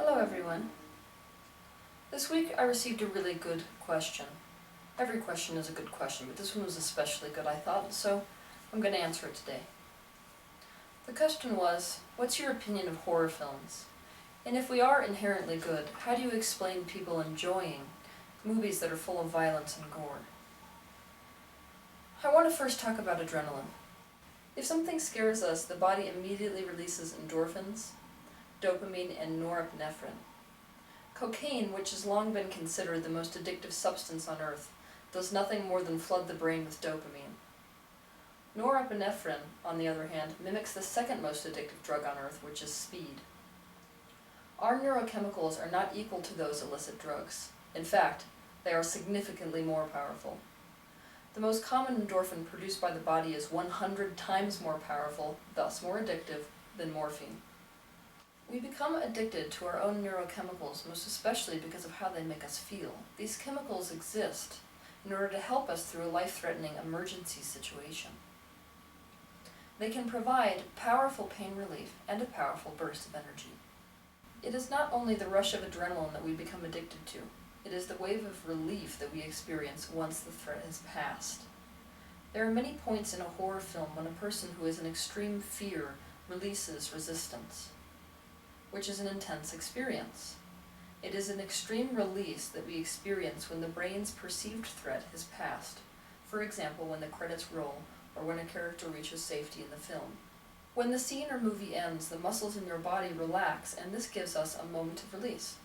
Hello everyone. This week I received a really good question. Every question is a good question, but this one was especially good, I thought, so I'm going to answer it today. The question was, what's your opinion of horror films? And if we are inherently good, how do you explain people enjoying movies that are full of violence and gore? I want to first talk about adrenaline. If something scares us, the body immediately releases endorphins, dopamine, and norepinephrine. Cocaine, which has long been considered the most addictive substance on earth, does nothing more than flood the brain with dopamine. Norepinephrine, on the other hand, mimics the second most addictive drug on earth, which is speed. Our neurochemicals are not equal to those illicit drugs. In fact, they are significantly more powerful. The most common endorphin produced by the body is 100 times more powerful, thus more addictive, than morphine. We become addicted to our own neurochemicals, most especially because of how they make us feel. These chemicals exist in order to help us through a life-threatening emergency situation. They can provide powerful pain relief and a powerful burst of energy. It is not only the rush of adrenaline that we become addicted to, it is the wave of relief that we experience once the threat has passed. There are many points in a horror film when a person who is in extreme fear releases resistance, which is an intense experience. It is an extreme release that we experience when the brain's perceived threat has passed, for example when the credits roll or when a character reaches safety in the film. When the scene or movie ends, the muscles in your body relax, and this gives us a moment of release.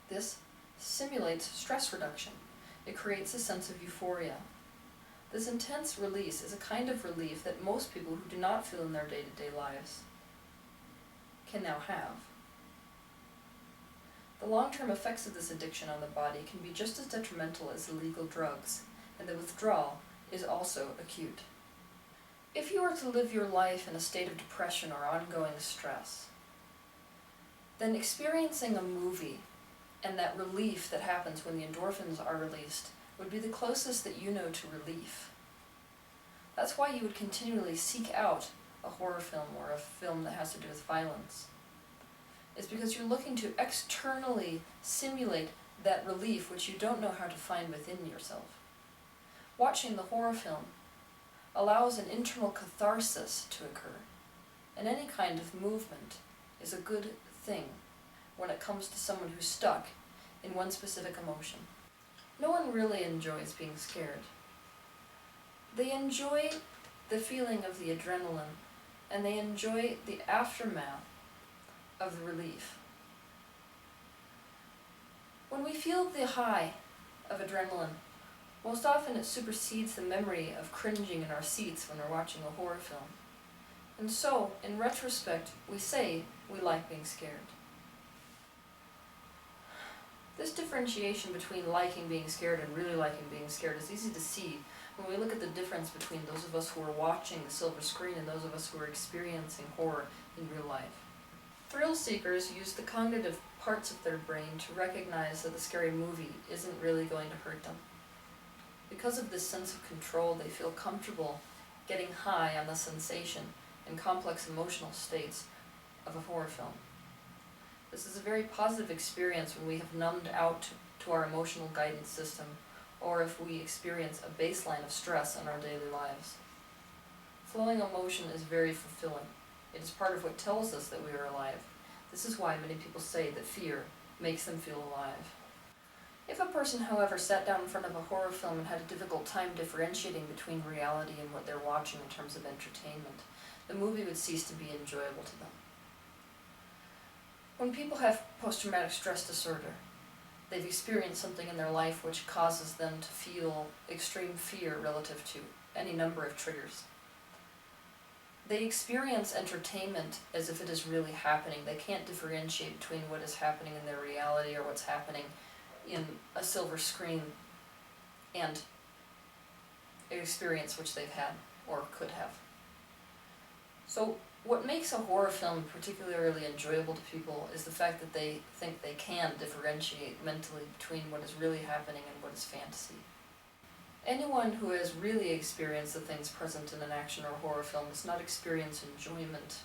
This simulates stress reduction. It creates a sense of euphoria. This intense release is a kind of relief that most people who do not feel in their day-to-day lives can now have. The long-term effects of this addiction on the body can be just as detrimental as illegal drugs, and the withdrawal is also acute. If you were to live your life in a state of depression or ongoing stress, then experiencing a movie and that relief that happens when the endorphins are released would be the closest that you know to relief. That's why you would continually seek out a horror film or a film that has to do with violence. It's because you're looking to externally simulate that relief which you don't know how to find within yourself. Watching the horror film allows an internal catharsis to occur, and any kind of movement is a good thing when it comes to someone who's stuck in one specific emotion. No one really enjoys being scared. They enjoy the feeling of the adrenaline, and they enjoy the aftermath of the relief. When we feel the high of adrenaline, most often it supersedes the memory of cringing in our seats when we're watching a horror film. And so, in retrospect, we say we like being scared. This differentiation between liking being scared and really liking being scared is easy to see when we look at the difference between those of us who are watching the silver screen and those of us who are experiencing horror in real life. Thrill seekers use the cognitive parts of their brain to recognize that the scary movie isn't really going to hurt them. Because of this sense of control, they feel comfortable getting high on the sensation and complex emotional states of a horror film. This is a very positive experience when we have numbed out to our emotional guidance system, or if we experience a baseline of stress in our daily lives. Flowing emotion is very fulfilling. It is part of what tells us that we are alive. This is why many people say that fear makes them feel alive. If a person, however, sat down in front of a horror film and had a difficult time differentiating between reality and what they're watching in terms of entertainment, the movie would cease to be enjoyable to them. When people have post-traumatic stress disorder, they've experienced something in their life which causes them to feel extreme fear relative to any number of triggers. They experience entertainment as if it is really happening. They can't differentiate between what is happening in their reality or what's happening in a silver screen and an experience which they've had or could have. So what makes a horror film particularly enjoyable to people is the fact that they think they can differentiate mentally between what is really happening and what is fantasy. Anyone who has really experienced the things present in an action or horror film does not experience enjoyment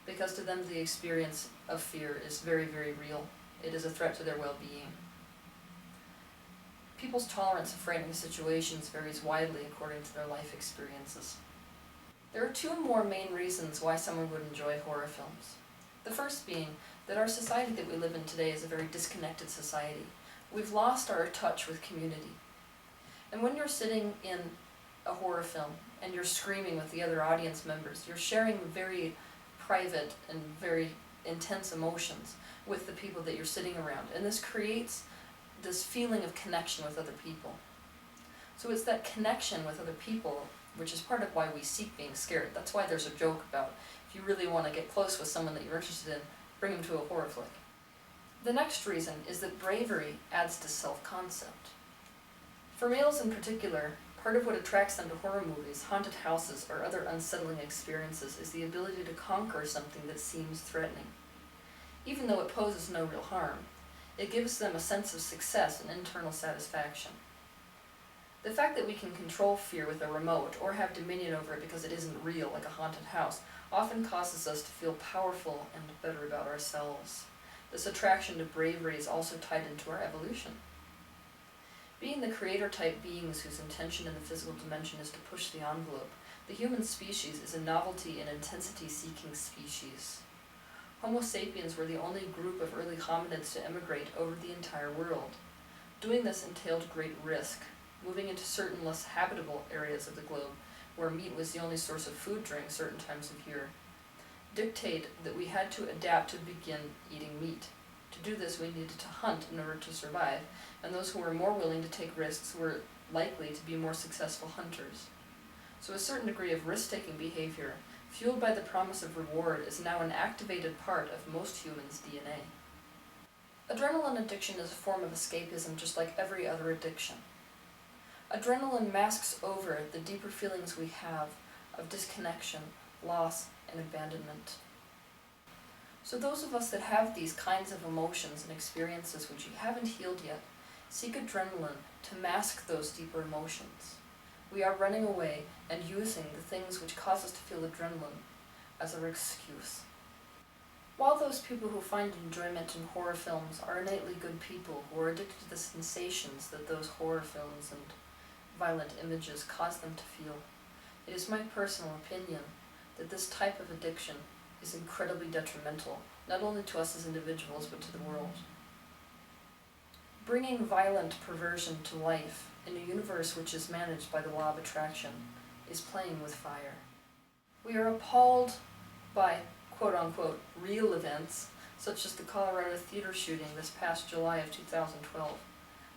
because to them the experience of fear is very, very real. It is a threat to their well-being. People's tolerance of frightening situations varies widely according to their life experiences. There are two more main reasons why someone would enjoy horror films. The first being that our society that we live in today is a very disconnected society. We've lost our touch with community. And when you're sitting in a horror film and you're screaming with the other audience members, you're sharing very private and very intense emotions with the people that you're sitting around. And this creates this feeling of connection with other people. So it's that connection with other people which is part of why we seek being scared. That's why there's a joke about if you really want to get close with someone that you're interested in, bring them to a horror flick. The next reason is that bravery adds to self-concept. For males in particular, part of what attracts them to horror movies, haunted houses, or other unsettling experiences is the ability to conquer something that seems threatening. Even though it poses no real harm, it gives them a sense of success and internal satisfaction. The fact that we can control fear with a remote or have dominion over it because it isn't real, like a haunted house, often causes us to feel powerful and better about ourselves. This attraction to bravery is also tied into our evolution. Being the creator-type beings whose intention in the physical dimension is to push the envelope, the human species is a novelty and intensity-seeking species. Homo sapiens were the only group of early hominids to emigrate over the entire world. Doing this entailed great risk, moving into certain less habitable areas of the globe, where meat was the only source of food during certain times of year, dictate that we had to adapt to begin eating meat. To do this, we needed to hunt in order to survive, and those who were more willing to take risks were likely to be more successful hunters. So a certain degree of risk-taking behavior, fueled by the promise of reward, is now an activated part of most humans' DNA. Adrenaline addiction is a form of escapism just like every other addiction. Adrenaline masks over the deeper feelings we have of disconnection, loss, and abandonment. So those of us that have these kinds of emotions and experiences which you haven't healed yet, seek adrenaline to mask those deeper emotions. We are running away and using the things which cause us to feel adrenaline as our excuse. While those people who find enjoyment in horror films are innately good people who are addicted to the sensations that those horror films and violent images cause them to feel, it is my personal opinion that this type of addiction is incredibly detrimental, not only to us as individuals, but to the world. Bringing violent perversion to life in a universe which is managed by the law of attraction is playing with fire. We are appalled by quote-unquote real events, such as the Colorado theater shooting this past July of 2012,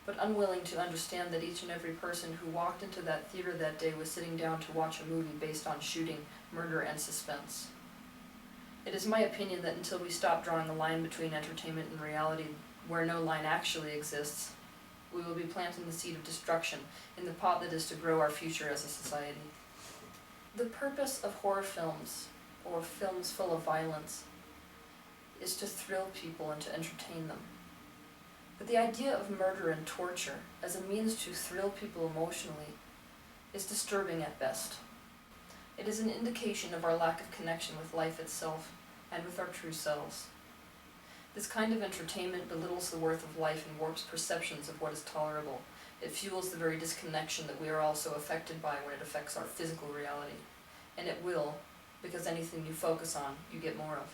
but unwilling to understand that each and every person who walked into that theater that day was sitting down to watch a movie based on shooting, murder, and suspense. It is my opinion that until we stop drawing a line between entertainment and reality, where no line actually exists, we will be planting the seed of destruction in the pot that is to grow our future as a society. The purpose of horror films, or films full of violence, is to thrill people and to entertain them. But the idea of murder and torture as a means to thrill people emotionally is disturbing at best. It is an indication of our lack of connection with life itself and with our true selves. This kind of entertainment belittles the worth of life and warps perceptions of what is tolerable. It fuels the very disconnection that we are also affected by when it affects our physical reality. And it will, because anything you focus on, you get more of.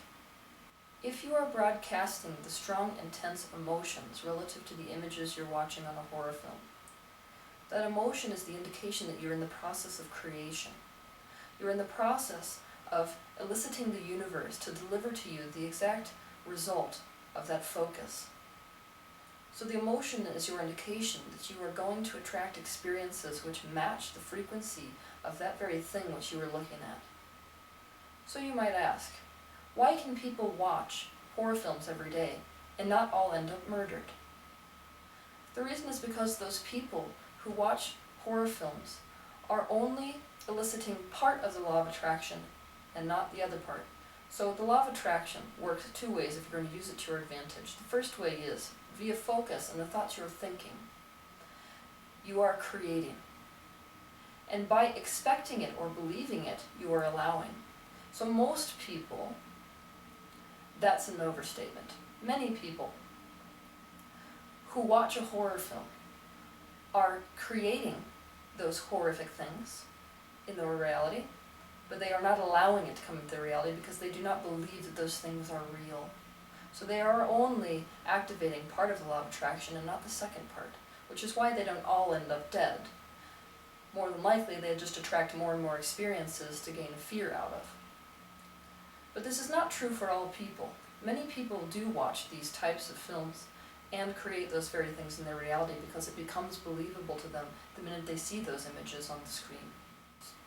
If you are broadcasting the strong, intense emotions relative to the images you're watching on a horror film, that emotion is the indication that you're in the process of creation. You're in the process of eliciting the universe to deliver to you the exact result of that focus. So the emotion is your indication that you are going to attract experiences which match the frequency of that very thing which you are looking at. So you might ask, why can people watch horror films every day and not all end up murdered? The reason is because those people who watch horror films are only eliciting part of the law of attraction and not the other part. So the law of attraction works two ways if you're going to use it to your advantage. The first way is via focus and the thoughts you're thinking. You are creating. And by expecting it or believing it, you are allowing. So most people That's an overstatement. Many people who watch a horror film are creating those horrific things in their reality, but they are not allowing it to come into their reality because they do not believe that those things are real. So they are only activating part of the law of attraction and not the second part, which is why they don't all end up dead. More than likely, they just attract more and more experiences to gain fear out of. But this is not true for all people. Many people do watch these types of films and create those very things in their reality because it becomes believable to them the minute they see those images on the screen.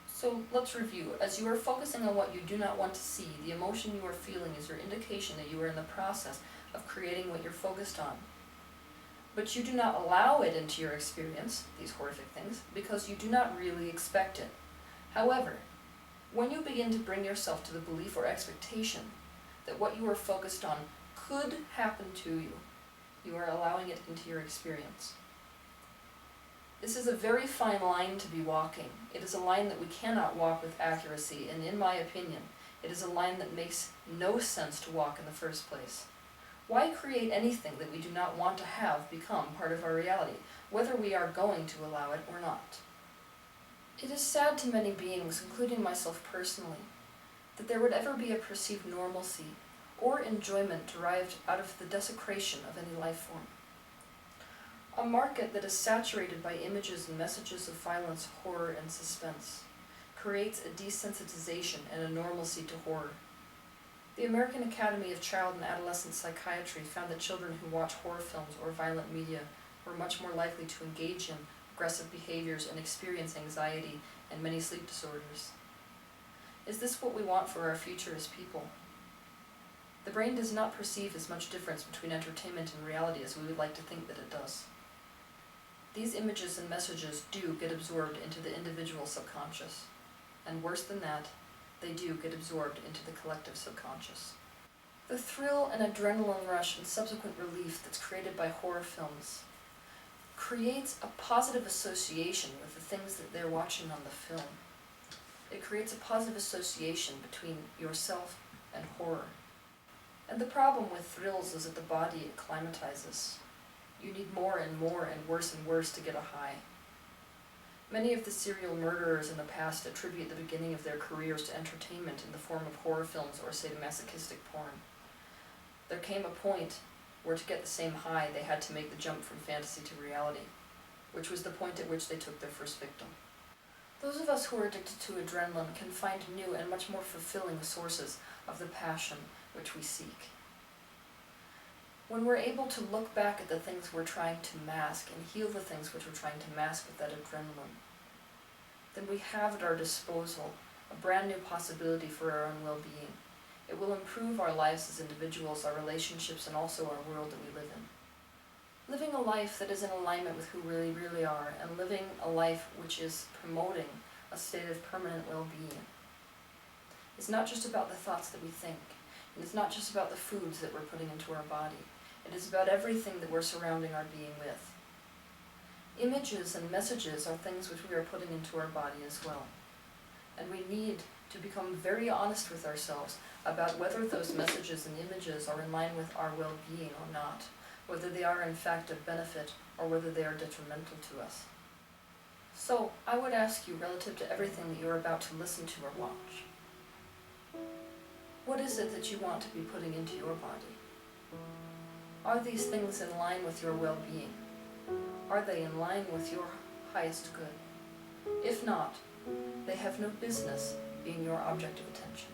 So let's review. As you are focusing on what you do not want to see, the emotion you are feeling is your indication that you are in the process of creating what you're focused on. But you do not allow it into your experience, these horrific things, because you do not really expect it. However, when you begin to bring yourself to the belief or expectation that what you are focused on could happen to you, you are allowing it into your experience. This is a very fine line to be walking. It is a line that we cannot walk with accuracy, and in my opinion, it is a line that makes no sense to walk in the first place. Why create anything that we do not want to have become part of our reality, whether we are going to allow it or not? It is sad to many beings, including myself personally, that there would ever be a perceived normalcy or enjoyment derived out of the desecration of any life form. A market that is saturated by images and messages of violence, horror, and suspense creates a desensitization and a normalcy to horror. The American Academy of Child and Adolescent Psychiatry found that children who watch horror films or violent media were much more likely to engage in aggressive behaviors and experience anxiety and many sleep disorders. Is this what we want for our future as people? The brain does not perceive as much difference between entertainment and reality as we would like to think that it does. These images and messages do get absorbed into the individual subconscious, and worse than that, they do get absorbed into the collective subconscious. The thrill and adrenaline rush and subsequent relief that's created by horror films creates a positive association with the things that they're watching on the film. It creates a positive association between yourself and horror. And the problem with thrills is that the body acclimatizes. You need more and worse to get a high. Many of the serial murderers in the past attribute the beginning of their careers to entertainment in the form of horror films or sadomasochistic porn. There came a point where to get the same high they had to make the jump from fantasy to reality, which was the point at which they took their first victim. Those of us who are addicted to adrenaline can find new and much more fulfilling sources of the passion which we seek. When we're able to look back at the things we're trying to mask and heal the things which we're trying to mask with that adrenaline, then we have at our disposal a brand new possibility for our own well-being. It will improve our lives as individuals, our relationships, and also our world that we live in. Living a life that is in alignment with who we really are, and living a life which is promoting a state of permanent well-being. It's not just about the thoughts that we think, and it's not just about the foods that we're putting into our body. It is about everything that we're surrounding our being with. Images and messages are things which we are putting into our body as well. And we need to become very honest with ourselves about whether those messages and images are in line with our well-being or not, whether they are in fact of benefit or whether they are detrimental to us. So, I would ask you, relative to everything that you're about to listen to or watch, what is it that you want to be putting into your body? Are these things in line with your well-being? Are they in line with your highest good? If not, they have no business being your object of attention.